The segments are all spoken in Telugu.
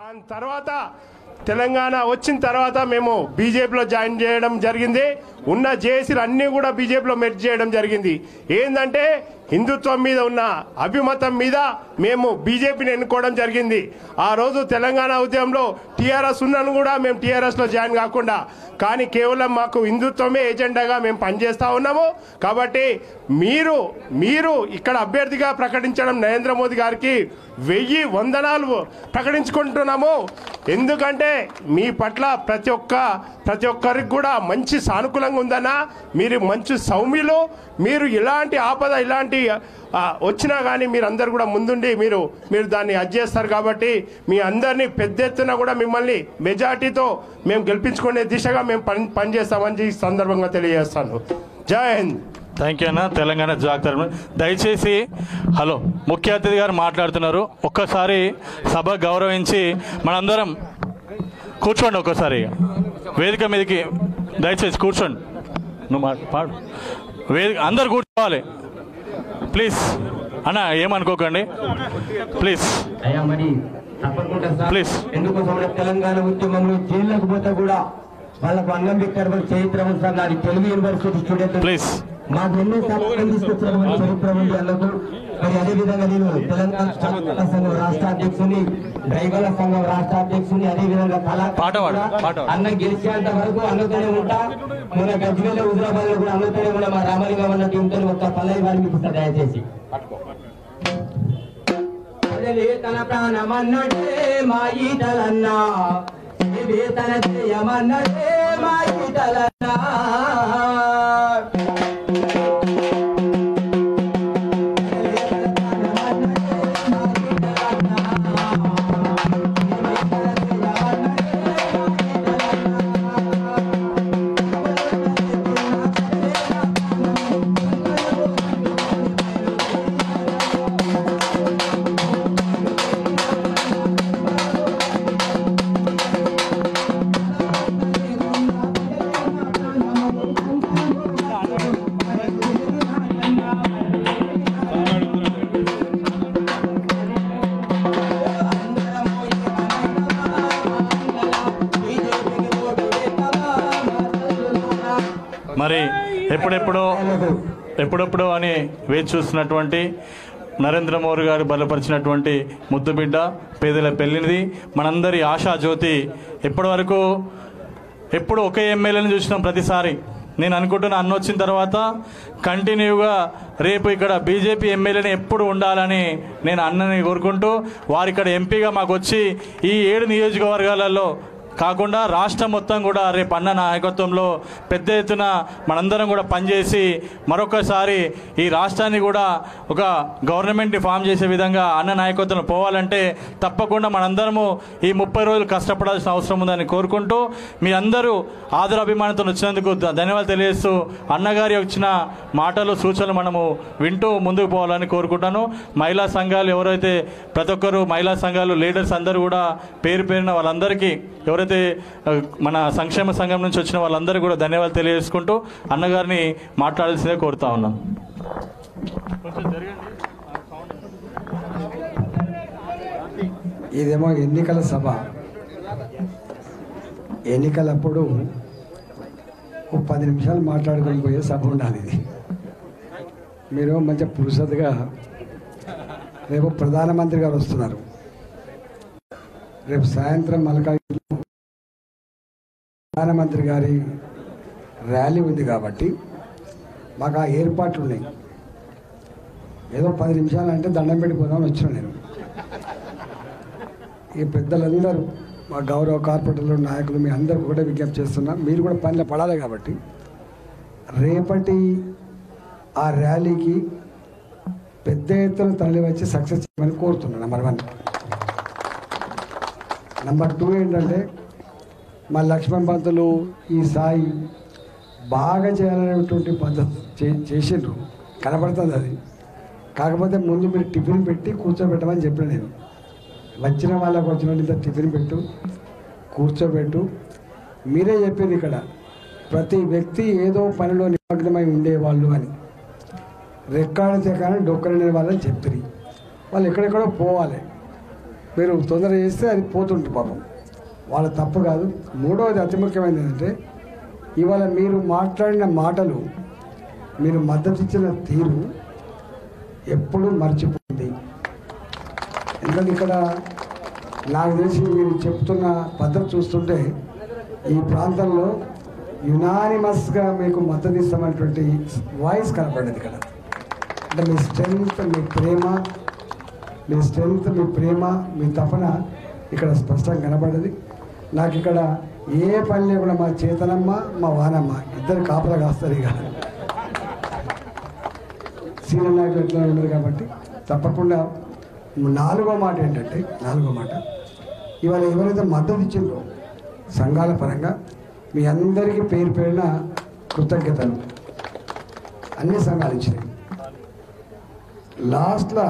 దాని తర్వాత తెలంగాణ వచ్చిన తర్వాత మేము బీజేపీలో జాయిన్ చేయడం జరిగింది. ఉన్న జేఏసీలు అన్నీ కూడా బీజేపీలో మెర్జ్ చేయడం జరిగింది. ఏంటంటే హిందుత్వం మీద ఉన్న అభిమతం మీద మేము బీజేపీని ఎన్నుకోవడం జరిగింది. ఆ రోజు తెలంగాణ ఉద్యమంలో టీఆర్ఎస్ ఉన్నాను కూడా మేము టీఆర్ఎస్లో జాయిన్ కాకుండా, కానీ కేవలం మాకు హిందుత్వమే ఏజెండాగా మేము పనిచేస్తూ ఉన్నాము. కాబట్టి మీరు ఇక్కడ అభ్యర్థిగా ప్రకటించడం నరేంద్ర మోదీ గారికి 1000 వందనాలు ప్రకటించుకుంటున్నాము. ఎందుకంటే మీ పట్ల ప్రతి ఒక్కరికి కూడా మంచి సానుకూలంగా ఉందన్నా. మీరు మంచి సౌమ్యులు. మీరు ఇలాంటి ఆపద ఇలాంటి వచ్చినా కానీ మీరు అందరు కూడా ముందుండి మీరు దాన్ని చేస్తారు. కాబట్టి మీ అందరినీ పెద్ద ఎత్తున కూడా మిమ్మల్ని మెజార్టీతో మేము గెలిపించుకునే దిశగా మేము పనిచేస్తామని ఈ సందర్భంగా తెలియజేస్తాను. జై హింద్. థ్యాంక్ యూ అన్న. తెలంగాణ జాగ్రత్త. దయచేసి హలో, ముఖ్య అతిథి గారు మాట్లాడుతున్నారు. ఒక్కసారి సభ గౌరవించి మనందరం కూర్చోండి. ఒక్కసారి వేదిక మీదకి దయచేసి కూర్చోండి. నువ్వు పాడు. వేదిక అందరు కూర్చోవాలి ప్లీజ్. అన్న ఏమనుకోకండి ప్లీజ్ ప్లీజ్. ఎందుకోసం తెలంగాణ ఉద్యమంలో జైల్లోకి పోతే కూడా వాళ్ళకు అన్నం పెట్టారు. చరిత్ర ఉంది సార్. నాది తెలుగు యూనివర్సిటీ స్టూడెంట్. ప్లీజ్. మాకు ఎన్నో సార్లు తీసుకొచ్చినటువంటి చరిత్ర ఉంది వాళ్ళకు. మరి అదేవిధంగా నేను తెలంగాణ సంఘం రాష్ట్ర అధ్యక్షుని, డ్రైవర్ల సంఘం రాష్ట్ర అధ్యక్షుని, అదేవిధంగా కళాకారులు అన్న గెలిచేంత వరకు అన్నతోనే ఉంటా. మన గజ్వేల్ హుజరాబాద్ లో కూడా అన్నతోనే కూడా మా రామలింగం అన్న టీంతో ఒక పల్లవి వారిని ఇస్తా దయచేసి. తన ప్రాణమన్నడే మా ఈటలన్నా, తన జయమన్నడే మా ఈటలన్నా. మరి ఎప్పుడెప్పుడు అని వేచి చూస్తున్నటువంటి నరేంద్ర మోదీ గారు బలపరిచినటువంటి ముద్దుబిడ్డ పేదల పెళ్లినిది మనందరి ఆశా జ్యోతి. ఎప్పుడు ఒకే ఎమ్మెల్యేని చూసినాం ప్రతిసారి. నేను అనుకుంటున్నా అన్న వచ్చిన తర్వాత కంటిన్యూగా రేపు ఇక్కడ బీజేపీ ఎమ్మెల్యేని ఎప్పుడు ఉండాలని నేను అన్నని కోరుకుంటూ, వారు ఇక్కడ ఎంపీగా మాకు వచ్చి ఈ 7 నియోజకవర్గాలలో కాకుండా రాష్ట్రం మొత్తం కూడా రేపు అన్న నాయకత్వంలో పెద్ద ఎత్తున మనందరం కూడా పనిచేసి మరొకసారి ఈ రాష్ట్రాన్ని కూడా ఒక గవర్నమెంట్ని ఫామ్ చేసే విధంగా అన్న నాయకత్వంలో పోవాలంటే తప్పకుండా మనందరము ఈ 30 రోజులు కష్టపడాల్సిన అవసరం ఉందని కోరుకుంటూ, మీ అందరూ ఆదరాభిమానంతో వచ్చినందుకు ధన్యవాదాలు తెలియజేస్తూ, అన్నగారి వచ్చిన మాటలు సూచనలు మనము వింటూ ముందుకు పోవాలని కోరుకుంటాను. మహిళా సంఘాలు ఎవరైతే ప్రతి ఒక్కరు మహిళా సంఘాలు లీడర్స్ అందరూ కూడా పేరున వాళ్ళందరికీ, ఎవరైతే మన సంక్షేమ సంఘం నుంచి వచ్చిన వాళ్ళందరూ కూడా ధన్యవాదాలు తెలియజేసుకుంటూ అన్నగారిని మాట్లాడాల్సిందే కోరుతా ఉన్నాం. ఇదేమో ఎన్నికల సభ. ఎన్నికలప్పుడు 10 నిమిషాలు మాట్లాడుకొని పోయే సభ ఉండాలి. ఇది మీరు మంచిగా పురుషతగా, రేపు ప్రధానమంత్రి గారు వస్తున్నారు. రేపు సాయంత్రం మల్కాజ్గిరిలో ప్రధానమంత్రి గారి ర్యాలీ ఉంది కాబట్టి మాకు ఆ ఏర్పాట్లు ఉన్నాయి. ఏదో 10 నిమిషాలు అంటే దండం పెట్టిపోదామని వచ్చిన నేను. ఈ పెద్దలందరూ మా గౌరవ కార్పొరేటర్లు, నాయకులు, మీ అందరికీ కూడా విజ్ఞప్తి చేస్తున్నా, మీరు కూడా పనిలో పడాలి. కాబట్టి రేపటి ఆ ర్యాలీకి పెద్ద ఎత్తున తరలి వచ్చి సక్సెస్ చేయమని కోరుతున్నాను. నెంబర్ 1. నెంబర్ 2 ఏంటంటే, మా లక్ష్మణ్ పంతులు ఈ సాయి బాగా చేయాలనేటువంటి పద్ధతి చేసిండ్రు, కనబడుతుంది అది. కాకపోతే ముందు మీరు టిఫిన్ పెట్టి కూర్చోబెట్టమని చెప్పిన నేను. వచ్చిన వాళ్ళకు వచ్చిన టిఫిన్ పెట్టు, కూర్చోబెట్టు. మీరే చెప్పేది ఇక్కడ ప్రతి వ్యక్తి ఏదో పనిలో నిమగ్నమై ఉండేవాళ్ళు అని. రెక్కాడితే కానీ డొక్కరనే వాళ్ళని చెప్తారు. వాళ్ళు ఎక్కడెక్కడో పోవాలి. మీరు తొందర చేస్తే అది పోతుంటుంది పాపం, వాళ్ళ తప్పు కాదు. మూడవది అతి ముఖ్యమైనది ఏంటంటే ఇవాళ మీరు మాట్లాడిన మాటలు, మీరు మద్దతు ఇచ్చిన తీరు ఎప్పుడూ మర్చిపోయింది. ఎందుకంటే ఇక్కడ నాకు తెలిసి మీరు చెప్తున్న పద్ధతి చూస్తుంటే ఈ ప్రాంతంలో యునానిమస్గా మీకు మద్దతు ఇస్తామనేటువంటి వాయిస్ కనపడేది ఇక్కడ. అంటే మీ స్ట్రెంగ్త్, మీ ప్రేమ, మీ తపన ఇక్కడ స్పష్టంగా కనపడ్డది. నాకు ఇక్కడ ఏ పని లేకుండా మా చేతనమ్మ, మా వానమ్మ ఇద్దరు కాపలా కాస్తారు. ఇక సీనియర్ నాయకులు ఎట్లా ఉన్నారు కాబట్టి తప్పకుండా. నాలుగో మాట ఏంటంటే, ఇవాళ ఎవరైతే మద్దతు ఇచ్చిందో సంఘాల పరంగా మీ అందరికీ పేరు పేరున కృతజ్ఞతలు. అన్ని సంఘాలు ఇచ్చినాయి. లాస్ట్లో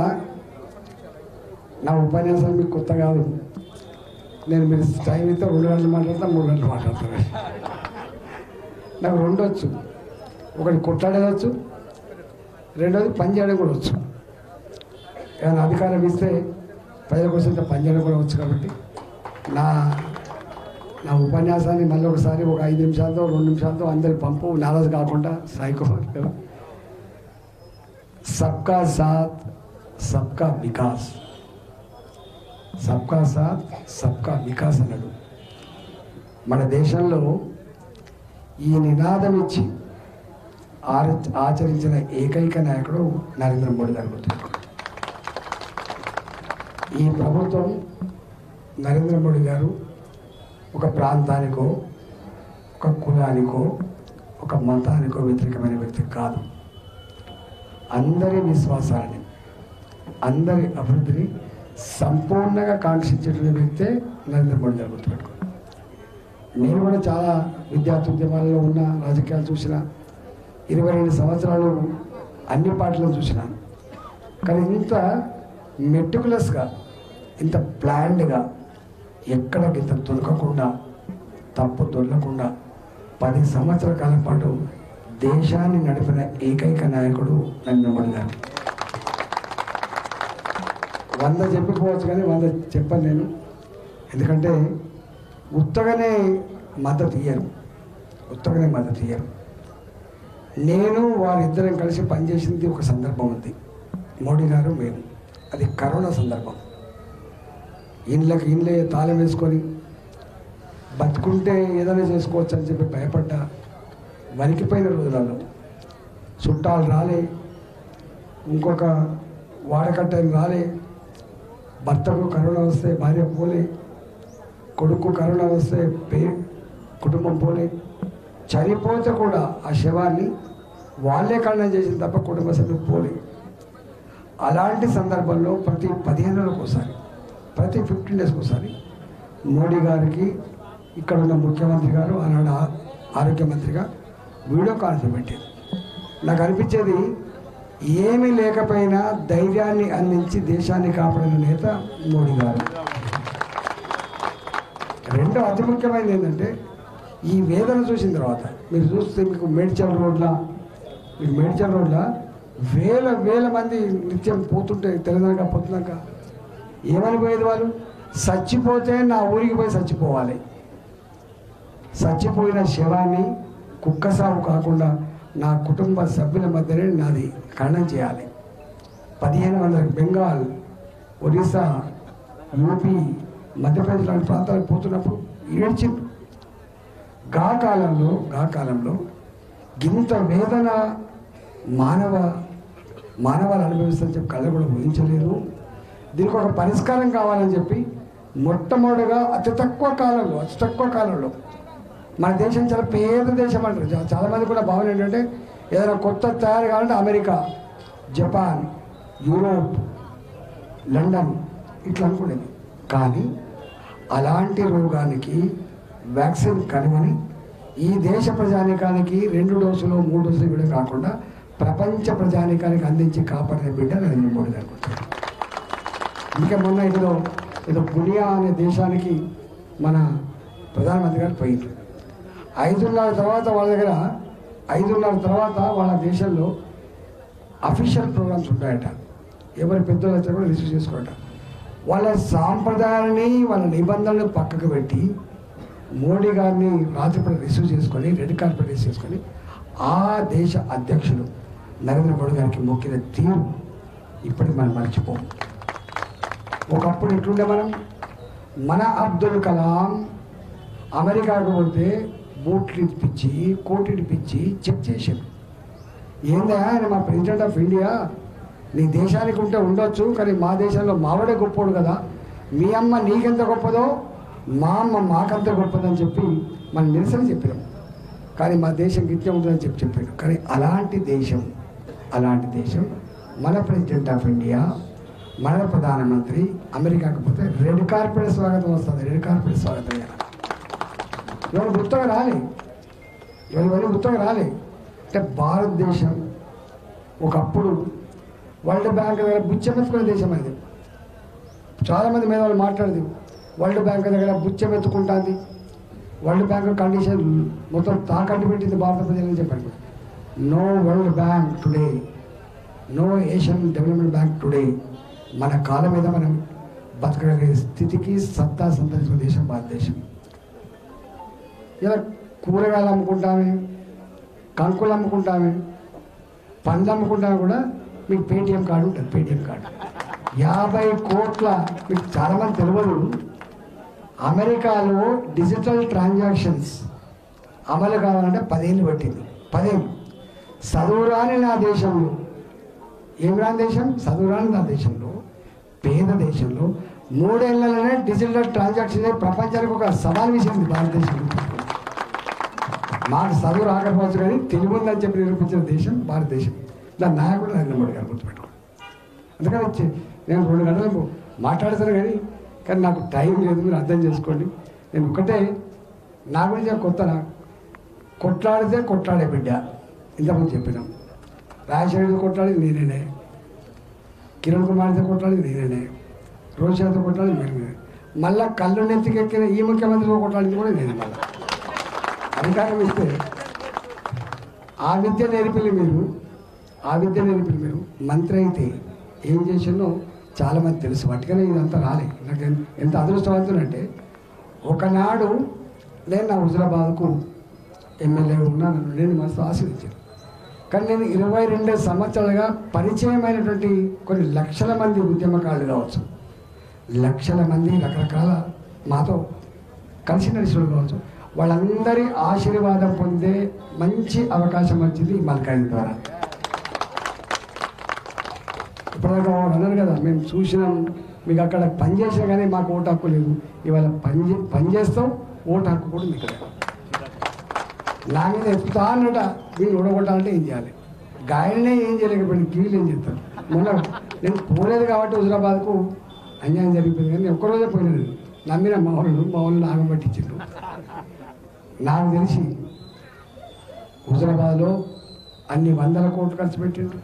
నా ఉపన్యాసాలు మీకు కొత్త కాదు. నేను మీరు టైం అయితే 2 గంటలు మాట్లాడతా, 3 గంటలు మాట్లాడతాను. నాకు 2 వచ్చు. ఒకటి కొట్లాడేదవచ్చు, రెండోది పని చేయడం కూడా వచ్చు. ఏమైనా అధికారం ఇస్తే ప్రజల కోసం పని చేయడం కూడా వచ్చు. కాబట్టి నా ఉపన్యాసాన్ని మళ్ళీ ఒకసారి ఒక 5 నిమిషాలతో 2 నిమిషాలతో అందరి పంపు, నారాజు కాకుండా సాయికోవాలి. సబ్కా సాత్ సబ్కా వికాస్, సబ్కా సాత్ సబ్కా వికాస్ అన్నాడు. మన దేశంలో ఈ నినాదం ఇచ్చి ఆచరించిన ఏకైక నాయకుడు నరేంద్ర మోడీ గారు. ఈ ప్రభుత్వం, నరేంద్ర మోడీ గారు ఒక ప్రాంతానికో, ఒక కులానికో, ఒక మతానికో వ్యతిరేకమైన వ్యక్తి కాదు. అందరి విశ్వాసాలని, అందరి అభివృద్ధిని సంపూర్ణంగా కాంక్షించేటువంటి వ్యక్తే నరేంద్ర మోడీ గారు. గుర్తుపెట్టుకోండి. నేను కూడా చాలా విద్యార్థి ఉద్యమాలలో ఉన్న, రాజకీయాలు చూసిన, 22 సంవత్సరాలు అన్ని పార్టీలను చూసినాను. కానీ ఇంత మెటికులస్గా, ఇంత ప్లాన్డ్గా, ఎక్కడ ఇంత దొరకకుండా, తప్పు దొరకకుండా 10 సంవత్సరాల కాలం పాటు దేశాన్ని నడిపిన ఏకైక నాయకుడు నరేంద్ర మోడీ గారు. 100 చెప్పిపోవచ్చు కానీ 100 చెప్పను నేను. ఎందుకంటే ఉత్తగానే మద్దతు ఇయ్యరు. నేను వారిద్దరం కలిసి పనిచేసింది ఒక సందర్భం ఉంది, మోడీ గారు మేము. అది కరోనా సందర్భం. ఇండ్లే తాళం వేసుకొని బతుకుంటే ఏదైనా చేసుకోవచ్చు అని చెప్పి భయపడ్డా, వణికిపోయిన రోజులలో చుట్టాలు రాలే, ఇంకొక వాడకట్టని రాలే, భర్తకు కరోనా వస్తే భార్య పోలే, కొడుకు కరోనా వస్తే కుటుంబం పోలే, చనిపోతే కూడా ఆ శవాన్ని వాళ్ళే ఖననం చేసింది తప్ప కుటుంబ సభ్యులు పోలే. అలాంటి సందర్భంలో ప్రతి 15 రోజులకు ఒకసారి, ప్రతి 15 డేస్కి ఒకసారి మోడీ గారికి ఇక్కడ ఉన్న ముఖ్యమంత్రి గారు, ఆనాడు ఆరోగ్య మంత్రిగా వీడియో కాన్ఫరెన్స్ పెట్టారు. నాకు అనిపించేది, ఏమీ లేకపోయినా ధైర్యాన్ని అందించి దేశాన్ని కాపాడిన నేత మోడీ గారు. రెండో అతి ముఖ్యమైనది ఏంటంటే, ఈ వేదన చూసిన తర్వాత మీరు చూస్తే మీకు మేడ్చల్ రోడ్ల వేల మంది నిత్యం పోతుంటే, తెలంగాణ పోతున్నాక ఏమని పోయేది వాళ్ళు, చచ్చిపోతే నా ఊరికి పోయి చచ్చిపోవాలి, చచ్చిపోయిన శవాన్ని కుక్క సాగు కాకుండా నా కుటుంబ సభ్యుల మధ్యనే నాది ఖననం చేయాలి. 1500 బెంగాల్, ఒరిస్సా, యూపీ, మధ్యప్రదేశ్ లాంటి ప్రాంతాలకు పోతున్నప్పుడు ఏడ్చిండు. గా కాలంలో ఇంత వేదన మానవాలు అనుభవిస్తారని చెప్పి కళ్ళు కూడా ఊహించలేదు. దీనికి ఒక పరిష్కారం కావాలని చెప్పి మొట్టమొదటిగా అతి తక్కువ కాలంలో మన దేశం చాలా పేద దేశం అంటారు. చాలామంది కూడా భావన ఏంటంటే, ఏదైనా కొత్త తయారు కావాలంటే అమెరికా, జపాన్, యూరోప్, లండన్ ఇట్లా అనుకునేది. కానీ అలాంటి రోగానికి వ్యాక్సిన్ కనుగొని ఈ దేశ ప్రజానీకానికి 2 డోసులు 3 డోసులు ఇవ్వడం కాకుండా ప్రపంచ ప్రజానీకానికి అందించి కాపాడిన బిడ్డ నరేంద్ర మోడీ గారు. ఇంకా మొన్న ఏదో పునియా అనే దేశానికి మన ప్రధానమంత్రి గారు పోయింది. 5:30 తర్వాత వాళ్ళ దగ్గర 5:30 తర్వాత వాళ్ళ దేశంలో అఫీషియల్ ప్రోగ్రామ్స్ ఉంటాయట. ఎవరి పెద్దలు వచ్చా కూడా రిసీవ్ చేసుకోవట. వాళ్ళ సాంప్రదాయాన్ని వాళ్ళ నిబంధనలు పక్కకు పెట్టి మోడీ గారిని రాత్రిపూట రిసీవ్ చేసుకొని రెడ్ కార్పెట్ రిసీవ్ చేసుకొని ఆ దేశ అధ్యక్షులు నరేంద్ర మోడీ గారికి మొక్కిన తీరు ఇప్పటికి మనం మర్చిపోం. ఒకప్పుడు ఎట్లుండే మన అబ్దుల్ కలాం అమెరికాకు పోతే బూట్లు ఇప్పించి కోట్లు ఇప్పించి చెక్ చేశారు. ఏందా ఆయన మా ప్రెసిడెంట్ ఆఫ్ ఇండియా, నీ దేశానికి ఉంటే ఉండొచ్చు కానీ మా దేశంలో మావాడే గొప్పోడు కదా, మీ అమ్మ నీకెంత గొప్పదో మా అమ్మ మాకంత గొప్పదని చెప్పి మనం నిరసన చెప్పినాం. కానీ మా దేశం గిట్టే ఉంటుందని చెప్పాడు. కానీ అలాంటి దేశం మన ప్రెసిడెంట్ ఆఫ్ ఇండియా, మన ప్రధానమంత్రి అమెరికాకు పోతే రెడ్ కార్పెట్ స్వాగతం వస్తుంది. రెడ్ కార్పెట్ స్వాగతం ఎవరు గుర్తుగా రాలే అంటే భారతదేశం ఒకప్పుడు వరల్డ్ బ్యాంక్ దగ్గర బుచ్చెమెత్తుకునే దేశం అది. చాలామంది మీద వాళ్ళు మాట్లాడదు వరల్డ్ బ్యాంక్ దగ్గర బుచ్చెమెత్తుకుంటుంది, వరల్డ్ బ్యాంక్ కండిషన్ మొత్తం తాకట్టు పెట్టింది భారత ప్రజలని చెప్పారు. No World Bank today, no Asian Development Bank today. మన కాళ్ళ మీద మనం బతకగలిగే స్థితికి సత్తా సంతరించిన దేశం భారతదేశం. ఇలా కూరగాయలు అమ్ముకుంటామే, కంకులు అమ్ముకుంటామే, పండ్లు అమ్ముకుంటామే కూడా మీకు పేటిఎం కార్డు ఉంటుంది. పేటిఎం కార్డు 50 కోట్ల, మీకు చాలామంది తెలియదు, అమెరికాలో డిజిటల్ ట్రాన్సాక్షన్స్ అమలు కావాలంటే 10 ఏళ్ళు పట్టింది. 10 ఏళ్ళు. చదువురాని నా దేశంలో, ఏం రాని దేశం, చదువురాని నా దేశంలో, పేద దేశంలో 3 ఏళ్లలోనే డిజిటల్ ట్రాన్సాక్షన్ ప్రపంచానికి ఒక సవాల్ విసిరింది భారతదేశం. మాకు చదువు రాకపోవచ్చు కానీ తెలివి ఉందని చెప్పి నిరూపించిన దేశం భారతదేశం. దాని నాయకుడు నరేంద్ర మోడీ గారు గుర్తుపెట్టుకోండి. అందుకని నేను 2 గంటలు మాట్లాడతాను కానీ నాకు టైం లేదు, మీరు అర్థం చేసుకోండి. నేను ఒకటే నా గురించి కొత్తనా, కొట్లాడితే కొట్లాడే బిడ్డ. ఇంతకుముందు చెప్పినాం, రాజశేఖర్ కొట్లాడేది నేనే, కిరణ్ కుమార్తో కొట్లాడేది నేనే, రోషాతో కొట్లాడేది నేనే, మళ్ళా కళ్ళు నెత్తికెక్కిన ఈ ముఖ్యమంత్రితో కొట్లాడింది కూడా నేనే. మళ్ళీ అధికారం ఇస్తే ఆ విద్య నేర్పిల్లి మీరు మంత్రి అయితే ఏం చేసిందో చాలామంది తెలుసు. వాటికనే ఇదంతా రాలే. నాకు ఎంత అదృష్టవంతునంటే ఒకనాడు నేను నా హుజరాబాద్కు ఎమ్మెల్యే ఉన్నాను, నేను మస్తు ఆశీర్వదించాను. కానీ నేను 22 సంవత్సరాలుగా పరిచయమైనటువంటి కొన్ని లక్షల మంది ఉద్యమకారులు కావచ్చు, లక్షల మంది రకరకాల మాతో కలిసి నడిచిన కావచ్చు, వాళ్ళందరి ఆశీర్వాదం పొందే మంచి అవకాశం వచ్చింది మల్కాయి ద్వారా. ఇప్పుడు అన్నారు కదా, మేము చూసినాం, మీకు అక్కడ పనిచేసినా కానీ మాకు ఓటు హక్కు లేదు. ఇవాళ పనిచేస్తాం, ఓటు హక్కు కూడా మీకు నా మీద ఎత్తుతా అన్నట. వీళ్ళు ఓడగొట్టాలంటే ఏం చేయాలి? గాయలనే ఏం చేయలేకపోయింది, కీళ్ళు ఏం చేస్తారు. మొన్న నేను పోలేదు కాబట్టి హుజరాబాద్కు అన్యాయం జరిగిపోయింది. కానీ ఒక్కరోజే పోయినాను, నమ్మిన మా వాళ్ళు నాగం పట్టించారు. నాకు తెలిసి హుజరాబాద్లో అన్ని 100 కోట్లు ఖర్చు పెట్టిండు.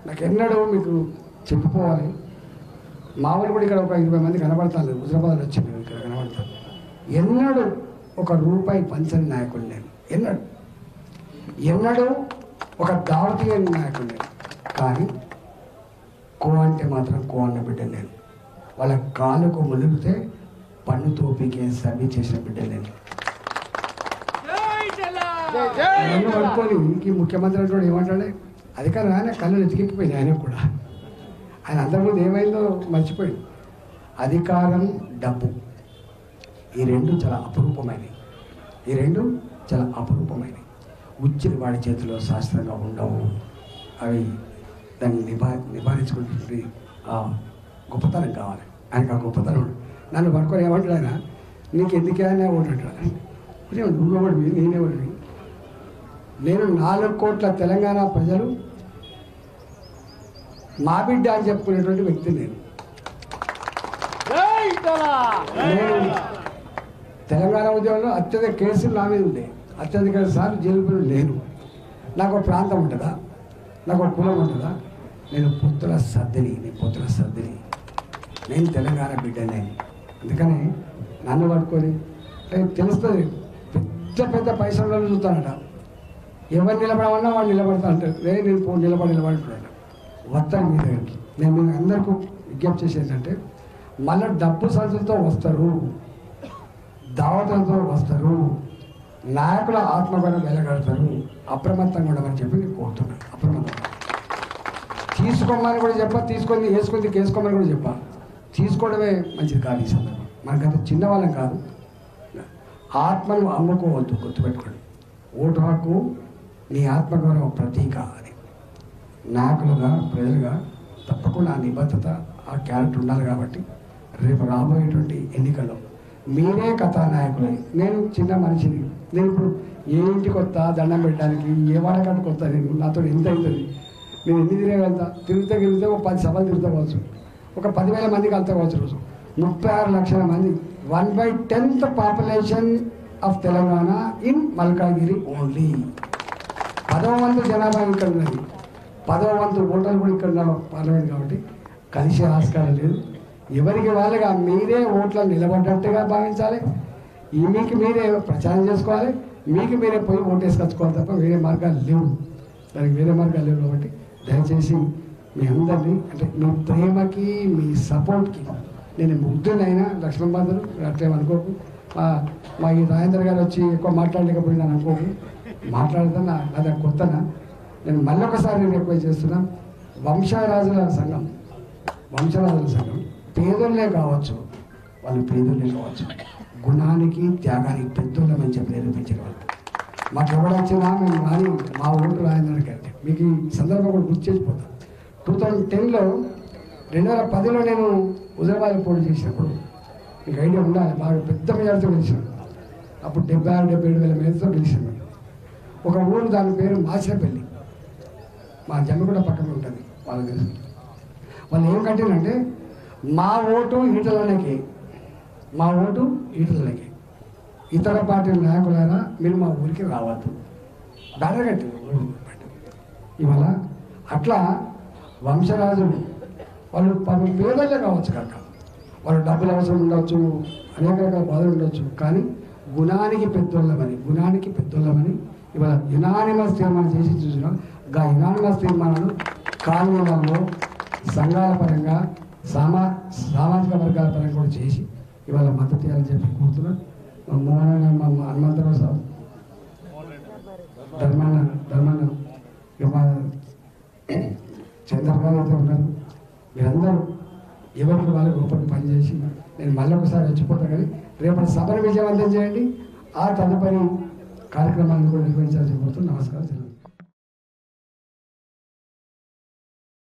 నాకు ఎన్నడూ మీకు చెప్పుకోవాలి, మా వాళ్ళు కూడా ఇక్కడ ఒక 20 మంది కనబడతాను, హుజరాబాద్లో వచ్చింది ఇక్కడ కనబడతాను. ఎన్నడూ ₹1 పంచని నాయకుడు నేను, ఎన్నడూ ఒక దావతీయ నాయకుడు నేను. కానీ కో అంటే మాత్రం కో అన్న బిడ్డ నేను. వాళ్ళ కాలుకు ములిగితే పన్ను తోపికే సర్వీ చేసిన బిడ్డ నేను. అనుకోని ఈ ముఖ్యమంత్రి అంటే ఏమంటాడే, అధికారం ఆయన కళ్ళు ఎతికెక్కిపోయింది. ఆయన కూడా ఆయన అంతకుముందు ఏమైందో మర్చిపోయింది. అధికారం, డబ్బు, ఈ రెండు చాలా అపురూపమైనవి. ఉచ్చిరి వాడి చేతిలో శాస్త్రంగా ఉండవు. అవి దాన్ని నివారించుకుంటుంది గొప్పతనం కావాలి. ఆయనకు ఆ గొప్పతనం. నన్ను పడుకొని ఏమంటాడు ఆయన, నీకు ఎందుకైనా ఓటు అంటాడు. నువ్వెవడివి, నేనెవడివి? నేను 4 కోట్ల తెలంగాణ ప్రజలు మా బిడ్డ అని చెప్పుకునేటువంటి వ్యక్తి నేను. తెలంగాణ ఉద్యమంలో అత్యధిక కేసులు నా మీద ఉండే, అత్యధిక సార్లు జైలు నేను. నాకు ఒక ప్రాంతం ఉంటుందా, నాకు ఒక కులం ఉంటుందా? నేను పుత్తుల సర్దిని, నేను తెలంగాణ బిడ్డనే. అందుకని నన్ను పట్టుకొని తెలుస్తుంది, పెద్ద పైసలు చూస్తానట. ఎవరు నిలబడమన్నా వాడు నిలబడతా అంటారు. నేను నిలబడుతున్నాను. వస్తాను మీ దగ్గరికి. నేను మీకు అందరికీ విజ్ఞప్తి చేసేది ఏంటంటే, మళ్ళీ డబ్బు సంచులతో వస్తారు, దావతలతో వస్తారు, నాయకుల ఆత్మగౌరవం వెలగడతారు. అప్రమత్తంగా ఉండమని చెప్పి నేను కోరుతున్నాను. అప్రమత్తంగా తీసుకోమని కూడా చెప్పా, తీసుకొని వేసుకోమని కూడా చెప్పా. తీసుకోవడమే మంచిది కాదు. ఈ సందర్భం మనకంత చిన్నవాళ్ళం కాదు. ఆత్మను అమ్ముకోవద్దు, గుర్తుపెట్టుకోండి. ఓటు హక్కు నీ ఆత్మగౌరవం ప్రతీక అని. నాయకులుగా ప్రజలుగా తప్పకుండా ఆ నిబద్ధత, ఆ క్యారెక్టర్ ఉండాలి. కాబట్టి రేపు రాబోయేటువంటి ఎన్నికల్లో మీరే కథానాయకులు. నేను చిన్న మనిషిని, నేను ఇప్పుడు ఏ ఇంటికి వస్తా దండం పెట్టడానికి, ఏ వాడకానికి వస్తా, నేను నాతో ఎంత అవుతుంది, నేను ఎన్ని తిరగలుగుతా, తిరిగితే ఒక 10 సభలు తిరుగుతావచ్చు, ఒక 10,000 మందికి వెళ్తావచ్చు రోజు. 36 లక్షల మంది, 1/10th population of Telangana in Malkajgiri only. 10వ వంతు జనాభా ఇక్కడ ఉన్నది, 10వ వంతు ఓటర్లు కూడా ఇక్కడ పార్లమెంట్. కాబట్టి కలిసే ఆస్కారం లేదు. ఎవరికి వాళ్ళుగా మీరే ఓట్లను నిలబడ్డట్టుగా భావించాలి. మీకు మీరే ప్రచారం చేసుకోవాలి, మీకు మీరే పోయి ఓటేసుకొచ్చుకోవాలి తప్ప వేరే మార్గాలు లేవు. దానికి వేరే మార్గాలు లేవు. కాబట్టి దయచేసి మీ అందరినీ, అంటే మీ ప్రేమకి, మీ సపోర్ట్కి నేను ముగ్ధులైనా లక్ష్మణ్ బాధలు అట్లేమనుకోకు. మా ఈ రాజేంద్ర గారు వచ్చి ఎక్కువ మాట్లాడలేకపోయినా అనుకోకు, మాట్లాడుతున్నా అది కొత్తనా. నేను మళ్ళొకసారి రిక్వెస్ట్ చేస్తున్నా, వంశరాజుల సంఘం పేదోళ్ళే కావచ్చు, వాళ్ళు పేదోళ్ళే కావచ్చు, గుణానికి త్యాగానికి పెద్దోళ్ళమని చెప్పి నిరూపించిన వాళ్ళు. మాకు ఎవడొచ్చినా మేము కానీ మా ఓటు రాజేంద్ర గారికి మీకు ఈ సందర్భం కూడా గుర్తు చేసిపోతాం. 2010లో 2010లో నేను హుజరాబాద్ పోటీ చేసినప్పుడు మీకు ఐడియా ఉండాలి, బాగా పెద్ద మెజార్టీతో గెలిచాను. అప్పుడు 76-77 మేరతో గెలిచాను. ఒక ఊరు, దాని పేరు మాచినపల్లి, మా జమ్మిగూడ పక్కన ఉంటుంది. వాళ్ళు తెలుసు. వాళ్ళు ఏం కట్టినంటే, మా ఓటు ఈటలకి, ఇతర పార్టీ నాయకులైనా మీరు మా ఊరికి రావద్దు, బ్యానర్ కట్టి ఇవాళ. అట్లా వంశరాజులు వాళ్ళు పేదలే కావచ్చు కనుక, వాళ్ళు డబ్బులు అవసరం ఉండవచ్చు, అనేక రకాల బాధలు ఉండొచ్చు, కానీ గుణానికి పెద్దోళ్ళమని ఇవాళ యునానిమస్ తీర్మానం చేసి చూసినాం. యునానిమస్ తీర్మానాలు కాలనీలలో, సంఘాల పరంగా, సామాజిక వర్గాల పరంగా కూడా చేసి ఇవాళ మద్దతు ఇవ్వాలని చెప్పి కోరుతున్నాను. మా హనుమంతరావు సార్, ధర్మాన మా చంద్రబాబు అయితే ఉన్నారు. మీరందరూ ఎవరికి వాళ్ళకి రూపాయలు పనిచేసి నేను మళ్ళీ ఒకసారి వచ్చిపోతాను. కానీ రేపటి సభను విజయవంతం చేయండి. ఆ తదుపరి కార్యక్రమాలను కూడా నిర్వహించాల్సి కోరుతున్నాను. నమస్కారం.